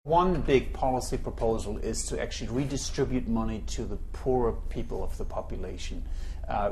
One big policy proposal is to actually redistribute money to the poorer people of the population.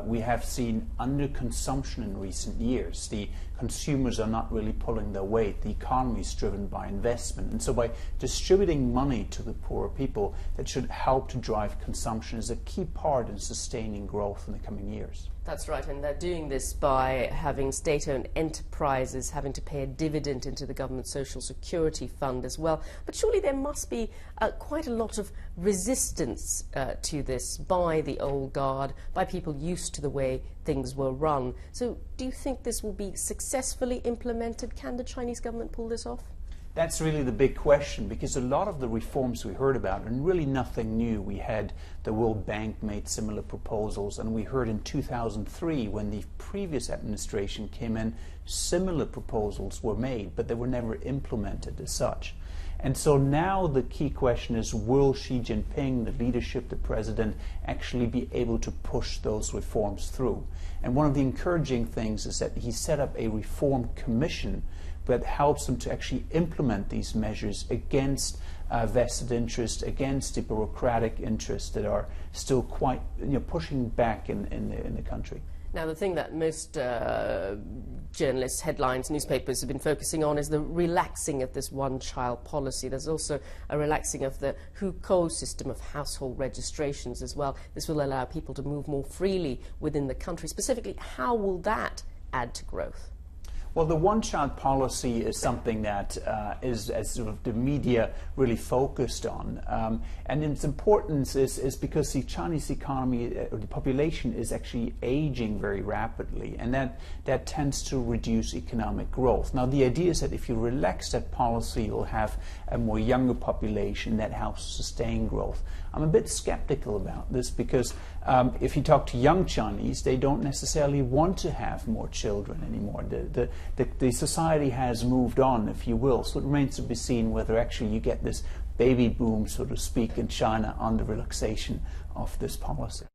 We have seen underconsumption in recent years. The consumers are not really pulling their weight. The economy is driven by investment. And so by distributing money to the poorer people, that should help to drive consumption as a key part in sustaining growth in the coming years. That's right, and they're doing this by having state-owned enterprises having to pay a dividend into the government social security fund as well. But surely there must be quite a lot of resistance to this by the old guard, by people used to the way things were run. So do you think this will be successfully implemented? Can the Chinese government pull this off? That's really the big question, because a lot of the reforms we heard about, and really nothing new. We had the World Bank made similar proposals, and we heard in 2003, when the previous administration came in, similar proposals were made, but they were never implemented as such. And so now the key question is, will Xi Jinping, the leadership, the president, actually be able to push those reforms through? And one of the encouraging things is that he set up a reform commission that helps them to actually implement these measures against vested interests, against the bureaucratic interests that are still quite pushing back in the country. Now, the thing that most journalists, headlines, newspapers have been focusing on is the relaxing of this one-child policy. There's also a relaxing of the hukou system of household registrations as well. This will allow people to move more freely within the country. Specifically, how will that add to growth? Well, the one-child policy is something that is sort of the media really focused on. And its importance is because the Chinese economy, or the population, is actually aging very rapidly, and that tends to reduce economic growth. Now, the idea is that if you relax that policy, you'll have a more younger population that helps sustain growth. I'm a bit skeptical about this because if you talk to young Chinese, they don't necessarily want to have more children anymore. The society has moved on, if you will, so it remains to be seen whether actually you get this baby boom, so to speak, in China on the relaxation of this policy.